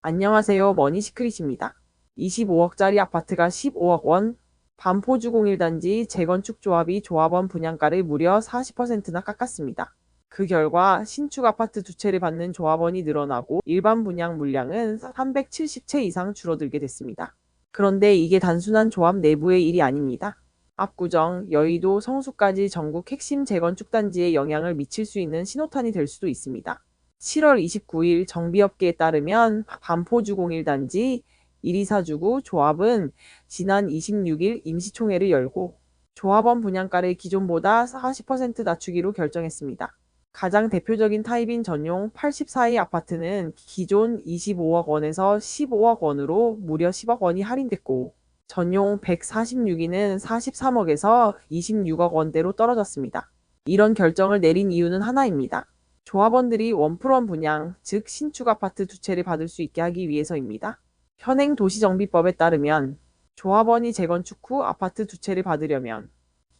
안녕하세요. 머니시크릿입니다. 25억짜리 아파트가 15억 원, 반포주공일단지 재건축 조합이 조합원 분양가를 무려 40%나 깎았습니다. 그 결과 신축 아파트 두 채를 받는 조합원이 늘어나고 일반 분양 물량은 370채 이상 줄어들게 됐습니다. 그런데 이게 단순한 조합 내부의 일이 아닙니다. 압구정, 여의도, 성수까지 전국 핵심 재건축 단지에 영향을 미칠 수 있는 신호탄이 될 수도 있습니다. 7월 29일 정비업계에 따르면 반포주공일단지 124주구 조합은 지난 26일 임시총회를 열고 조합원 분양가를 기존보다 40% 낮추기로 결정했습니다. 가장 대표적인 타입인 전용 84의 아파트는 기존 25억 원에서 15억 원으로 무려 10억 원이 할인됐고 전용 146위는 43억에서 26억 원대로 떨어졌습니다. 이런 결정을 내린 이유는 하나입니다. 조합원들이 원풀원 분양, 즉 신축 아파트 두 채를 받을 수 있게 하기 위해서입니다. 현행 도시정비법에 따르면 조합원이 재건축 후 아파트 두 채를 받으려면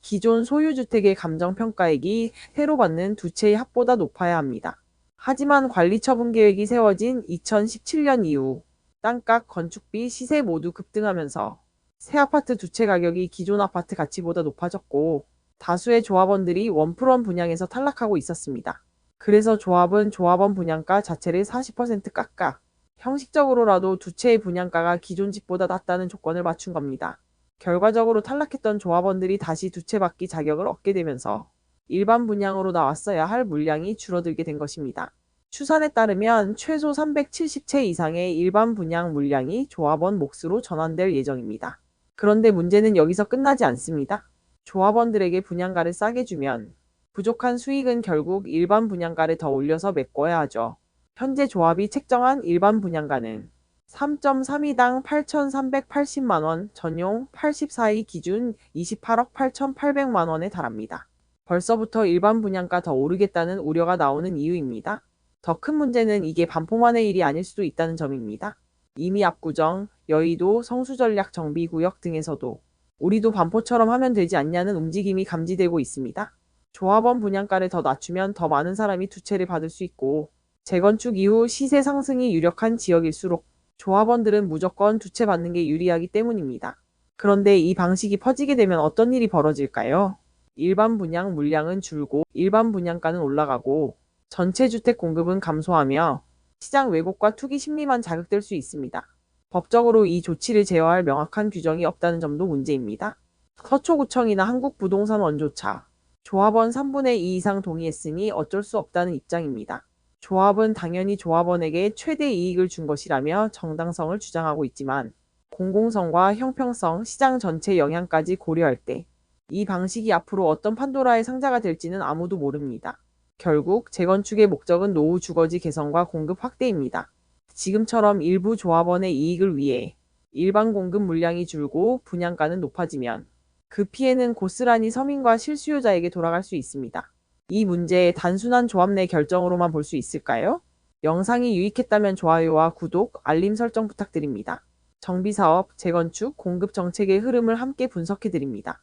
기존 소유주택의 감정평가액이 새로 받는 두 채의 합보다 높아야 합니다. 하지만 관리처분계획이 세워진 2017년 이후 땅값, 건축비, 시세 모두 급등하면서 새 아파트 두 채 가격이 기존 아파트 가치보다 높아졌고 다수의 조합원들이 원풀원 분양에서 탈락하고 있었습니다. 그래서 조합은 조합원 분양가 자체를 40% 깎아 형식적으로라도 두 채의 분양가가 기존 집보다 낮다는 조건을 맞춘 겁니다. 결과적으로 탈락했던 조합원들이 다시 두 채 받기 자격을 얻게 되면서 일반 분양으로 나왔어야 할 물량이 줄어들게 된 것입니다. 추산에 따르면 최소 370채 이상의 일반 분양 물량이 조합원 몫으로 전환될 예정입니다. 그런데 문제는 여기서 끝나지 않습니다. 조합원들에게 분양가를 싸게 주면 부족한 수익은 결국 일반 분양가를 더 올려서 메꿔야 하죠. 현재 조합이 책정한 일반 분양가는 3.32당 8,380만원, 전용 84위 기준 28억 8,800만원에 달합니다. 벌써부터 일반 분양가 더 오르겠다는 우려가 나오는 이유입니다. 더 큰 문제는 이게 반포만의 일이 아닐 수도 있다는 점입니다. 이미 압구정, 여의도, 성수전략정비구역 등에서도 우리도 반포처럼 하면 되지 않냐는 움직임이 감지되고 있습니다. 조합원 분양가를 더 낮추면 더 많은 사람이 두 채를 받을 수 있고 재건축 이후 시세 상승이 유력한 지역일수록 조합원들은 무조건 두 채 받는 게 유리하기 때문입니다. 그런데 이 방식이 퍼지게 되면 어떤 일이 벌어질까요? 일반 분양 물량은 줄고 일반 분양가는 올라가고 전체 주택 공급은 감소하며 시장 왜곡과 투기 심리만 자극될 수 있습니다. 법적으로 이 조치를 제어할 명확한 규정이 없다는 점도 문제입니다. 서초구청이나 한국부동산원조차 조합원 3분의 2 이상 동의했으니 어쩔 수 없다는 입장입니다. 조합은 당연히 조합원에게 최대 이익을 준 것이라며 정당성을 주장하고 있지만 공공성과 형평성, 시장 전체 영향까지 고려할 때 이 방식이 앞으로 어떤 판도라의 상자가 될지는 아무도 모릅니다. 결국 재건축의 목적은 노후 주거지 개선과 공급 확대입니다. 지금처럼 일부 조합원의 이익을 위해 일반 공급 물량이 줄고 분양가는 높아지면 그 피해는 고스란히 서민과 실수요자에게 돌아갈 수 있습니다. 이 문제의 단순한 조합 내 결정으로만 볼 수 있을까요? 영상이 유익했다면 좋아요와 구독, 알림 설정 부탁드립니다. 정비사업, 재건축, 공급 정책의 흐름을 함께 분석해드립니다.